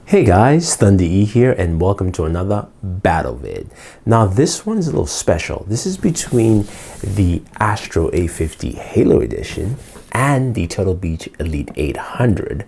Hey guys, Thunder E here and welcome to another battle vid. Now this one is a little special. This is between the Astro A50 Halo Edition and the Turtle Beach Elite 800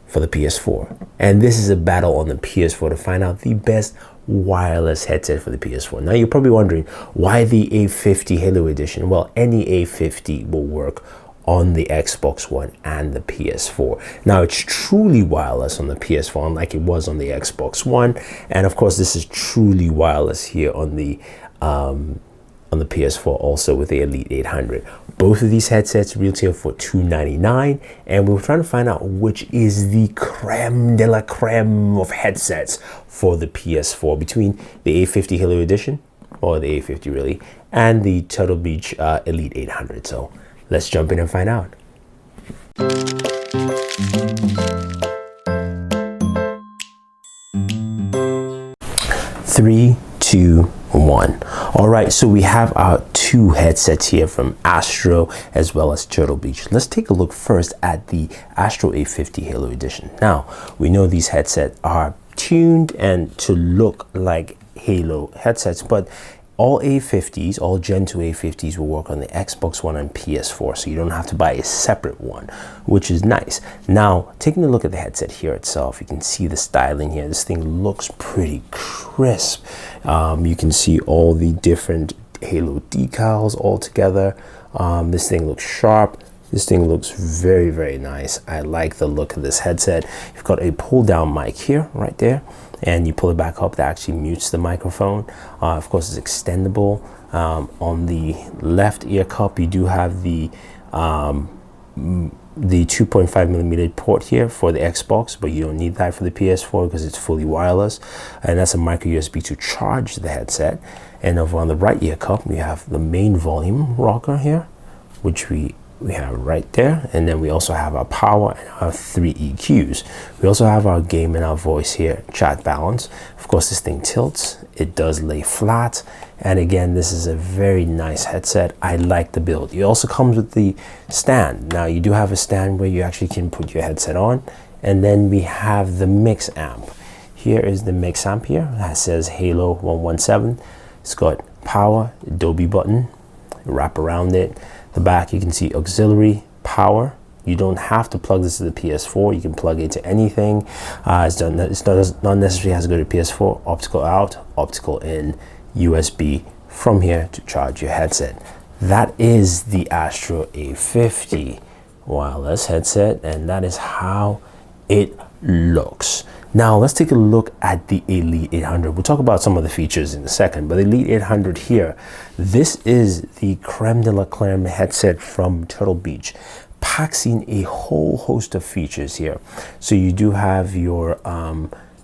for the PS4. And this is a battle on the PS4 to find out the best wireless headset for the PS4. Now you're probably wondering why the A50 Halo Edition? Well, any A50 will work on the Xbox One and the PS4. Now it's truly wireless on the PS4 unlike it was on the Xbox One, and of course this is truly wireless here on the PS4 also with the Elite 800. Both of these headsets retail for $299, and we're trying to find out which is the creme de la creme of headsets for the PS4 between the A50 Halo Edition, or the A50 really, and the Turtle Beach Elite 800. So let's jump in and find out. Three, two, one. All right, so we have our two headsets here from Astro as well as Turtle Beach. Let's take a look first at the Astro A50 Halo Edition. Now, we know these headsets are tuned and to look like Halo headsets, but all A50s, all Gen 2 A50s will work on the Xbox One and PS4, so you don't have to buy a separate one, which is nice. Now, taking a look at the headset here itself, you can see the styling here. This thing looks pretty crisp. You can see all the different Halo decals all together. This thing looks sharp. This thing looks very, very nice. I like the look of this headset. You've got a pull down mic here, right there, and you pull it back up, that actually mutes the microphone. Of course, it's extendable. On the left ear cup, you do have the 2.5 millimeter port here for the Xbox, but you don't need that for the PS4 because it's fully wireless. And that's a micro USB to charge the headset. And over on the right ear cup, we have the main volume rocker here, which we have right there, and then we also have our power and our 3 EQs. We also have our game and our voice here, chat balance. Of course, this thing tilts, it does lay flat, and again, this is a very nice headset. I like the build. It also comes with the stand. Now you do have a stand where you actually can put your headset on, and then we have the mix amp. Here is the mix amp here that says Halo 117. It's got power, Adobe button, wrap around it. The back, you can see auxiliary power. You don't have to plug this to the PS4. You can plug it to anything. It's not necessarily has to go to PS4. Optical out, optical in, USB from here to charge your headset. That is the Astro A50 wireless headset, and that is how it looks. Now let's take a look at the Elite 800. We'll talk about some of the features in a second, but the Elite 800 here, this is the creme de la creme headset from Turtle Beach. Packs in a whole host of features here. So you do have your,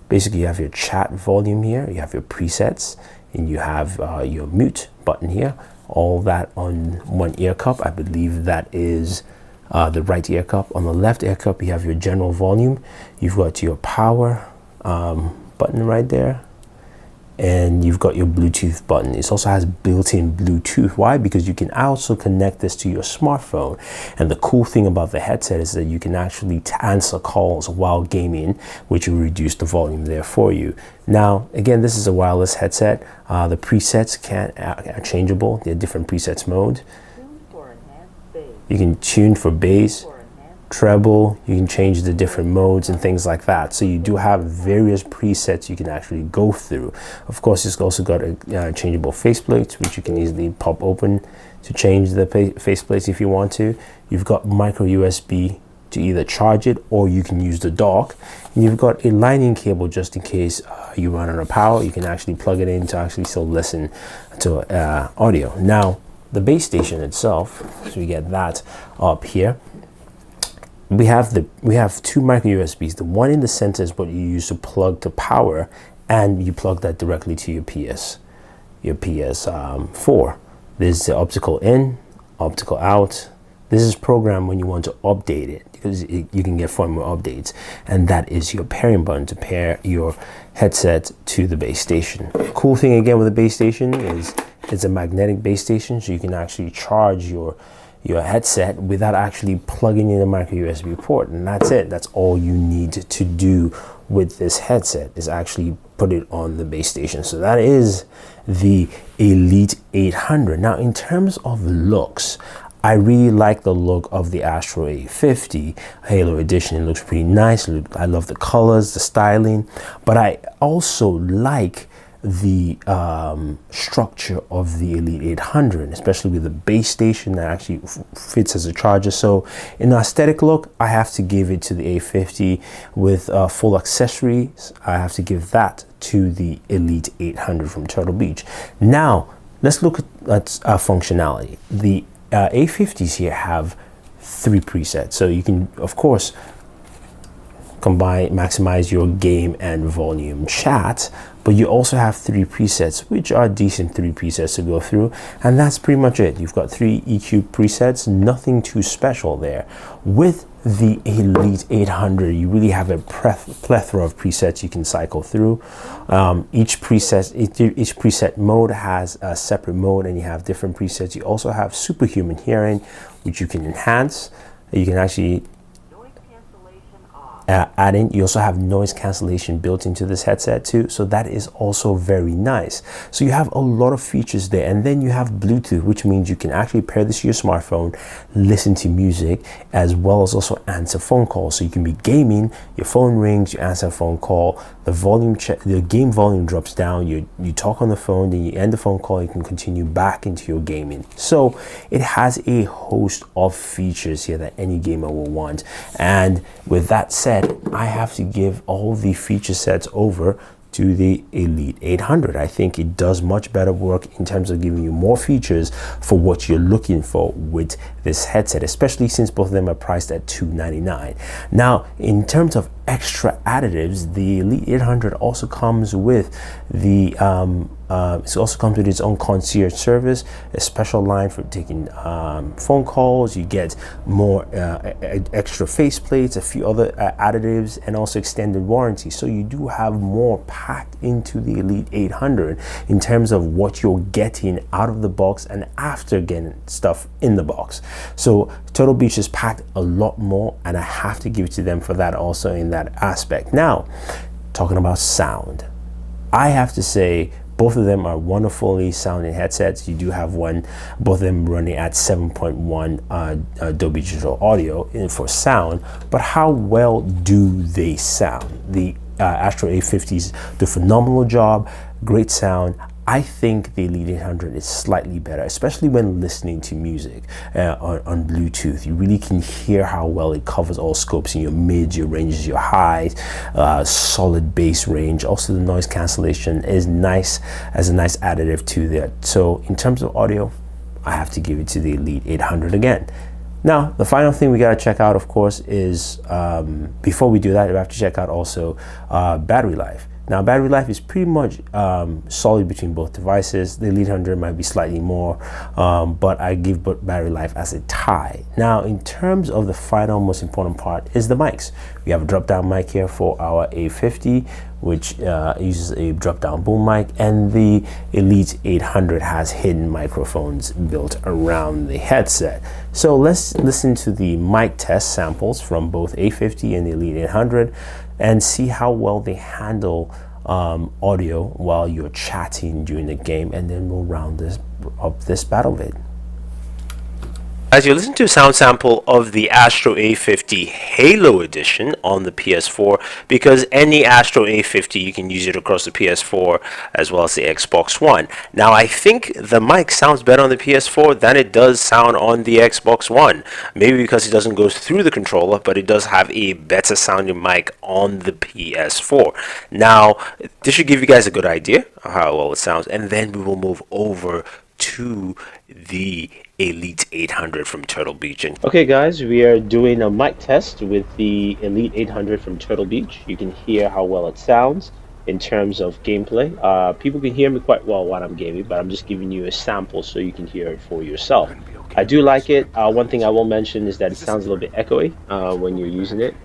basically you have your chat volume here, you have your presets, and you have your mute button here. All that on one ear cup. I believe that is the right ear cup. On the left ear cup, you have your general volume. You've got your power button right there, and you've got your Bluetooth button. It also has built-in Bluetooth. Why? Because you can also connect this to your smartphone. And the cool thing about the headset is that you can actually answer calls while gaming, which will reduce the volume there for you. Now, again, this is a wireless headset. The presets are changeable. There are different presets mode. You can tune for bass, treble, you can change the different modes and things like that. So you do have various presets you can actually go through. Of course, it's also got a changeable faceplate, which you can easily pop open to change the faceplates if you want to. You've got micro USB to either charge it or you can use the dock. And you've got a lightning cable just in case you run out of power. You can actually plug it in to actually still listen to audio. Now, the base station itself, so we get that up here. We have two micro USBs. The one in the center is what you use to plug to power, and you plug that directly to your PS4. There's the optical in, optical out. This is programmed when you want to update it, because you can get firmware updates, and that is your pairing button to pair your headset to the base station. Cool thing again with the base station is it's a magnetic base station, so you can actually charge your headset without actually plugging in a micro USB port, and that's it. That's all you need to do with this headset is actually put it on the base station. So that is the Elite 800. Now, in terms of looks, I really like the look of the Astro A50 Halo Edition. It looks pretty nice. I love the colors, the styling, but I also like the structure of the Elite 800, especially with the base station that actually fits as a charger. So in the aesthetic look, I have to give it to the A50. With full accessories, I have to give that to the Elite 800 from Turtle Beach. Now let's look at functionality. The A50s here have 3 presets, so you can of course maximize your game and volume chat, but you also have 3 presets, which are decent 3 presets to go through, and that's pretty much it. You've got 3 EQ presets, nothing too special there. With the Elite 800, you really have a plethora of presets you can cycle through. Each preset mode has a separate mode, and you have different presets. You also have superhuman hearing, which you can enhance. You can actually add in. You also have noise cancellation built into this headset too, so that is also very nice. So you have a lot of features there, and then you have Bluetooth, which means you can actually pair this to your smartphone, listen to music, as well as also answer phone calls. So you can be gaming, your phone rings, you answer a phone call, the game volume drops down, you talk on the phone, then you end the phone call, you can continue back into your gaming. So it has a host of features here that any gamer will want. And with that said, I have to give all the feature sets over to the Elite 800. I think it does much better work in terms of giving you more features for what you're looking for with this headset, especially since both of them are priced at $299. Now, in terms of extra additives, the Elite 800 also comes with the it also comes with its own concierge service, a special line for taking phone calls. You get more extra faceplates, a few other additives, and also extended warranty. So you do have more packed into the Elite 800 in terms of what you're getting out of the box and after getting stuff in the box. So Turtle Beach has packed a lot more, and I have to give it to them for that also in that aspect. Now, talking about sound, I have to say both of them are wonderfully sounding headsets. You do have both of them running at 7.1 Dolby Digital Audio for sound, but how well do they sound? The Astro A50s do a phenomenal job, great sound. I think the Elite 800 is slightly better, especially when listening to music on Bluetooth. You really can hear how well it covers all scopes in your mids, your ranges, your highs, solid bass range. Also, the noise cancellation is nice as a nice additive to that. So in terms of audio, I have to give it to the Elite 800 again. Now, the final thing we got to check out, of course, is before we do that, we have to check out also battery life. Now, battery life is pretty much solid between both devices. The Elite 100 might be slightly more, but I give battery life as a tie. Now, in terms of the final most important part is the mics. We have a drop-down mic here for our A50, which uses a drop-down boom mic, and the Elite 800 has hidden microphones built around the headset. So let's listen to the mic test samples from both A50 and the Elite 800 and see how well they handle audio while you're chatting during the game, and then we'll round up this battle vid. As you listen to a sound sample of the Astro A50 Halo Edition on the PS4, because any Astro A50 you can use it across the PS4 as well as the Xbox One. Now, I think the mic sounds better on the PS4 than it does sound on the Xbox One. Maybe because it doesn't go through the controller, but it does have a better sounding mic on the PS4. Now, this should give you guys a good idea of how well it sounds, and then we will move over to the Elite 800 from Turtle Beach. Okay guys, we are doing a mic test with the Elite 800 from Turtle Beach. You can hear how well it sounds in terms of gameplay. People can hear me quite well while I'm gaming, but I'm just giving you a sample so you can hear it for yourself. I do like it. One thing I will mention is that it sounds a little bit echoey when you're using it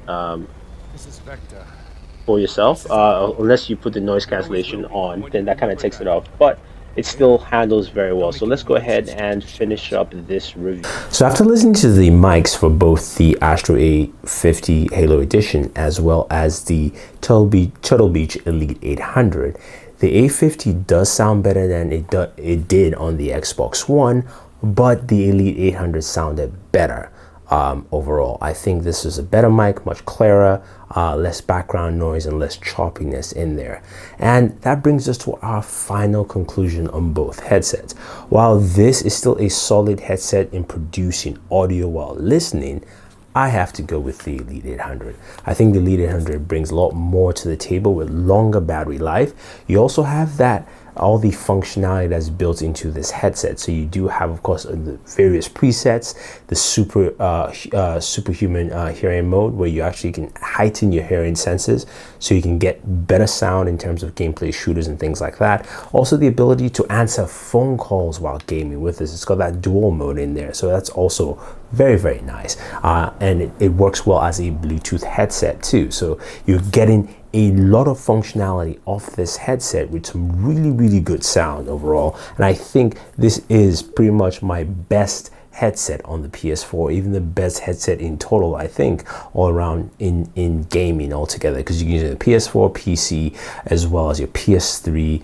for yourself. Unless you put the noise cancellation on, then that kind of takes it off. But it still handles very well. So let's go ahead and finish up this review. So after listening to the mics for both the Astro A50 Halo Edition as well as the Turtle Beach Elite 800, the A50 does sound better than it did on the Xbox One, but the Elite 800 sounded better. Overall, I think this is a better mic, much clearer, less background noise and less choppiness in there. And that brings us to our final conclusion on both headsets. While this is still a solid headset in producing audio while listening, I have to go with the Elite 800. I think the Elite 800 brings a lot more to the table with longer battery life. You also have all the functionality that's built into this headset. So you do have, of course, the various presets, the superhuman hearing mode, where you actually can heighten your hearing senses so you can get better sound in terms of gameplay shooters and things like that. Also the ability to answer phone calls while gaming with this. It's got that dual mode in there, so that's also very, very nice. And it works well as a Bluetooth headset too. So you're getting a lot of functionality off this headset with some really, really good sound overall. And I think this is pretty much my best headset on the PS4, even the best headset in total, I think, all around in gaming altogether, because you can use the PS4, PC, as well as your PS3,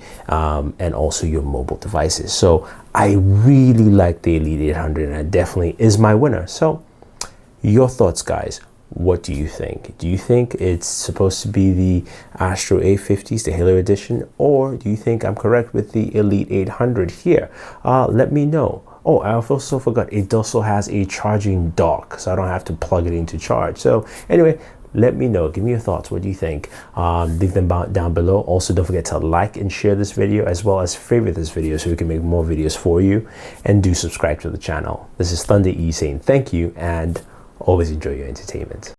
and also your mobile devices. So I really like the Elite 800, and it definitely is my winner. So your thoughts, guys. What do you think? Do you think it's supposed to be the Astro A50s, the Halo Edition, or do you think I'm correct with the Elite 800 here? Let me know. Oh, I also forgot, it also has a charging dock, so I don't have to plug it into charge. So anyway, let me know. Give me your thoughts. What do you think? Leave them down below. Also, don't forget to like and share this video, as well as favorite this video so we can make more videos for you. And do subscribe to the channel. This is Thunder E saying thank you, and always enjoy your entertainment.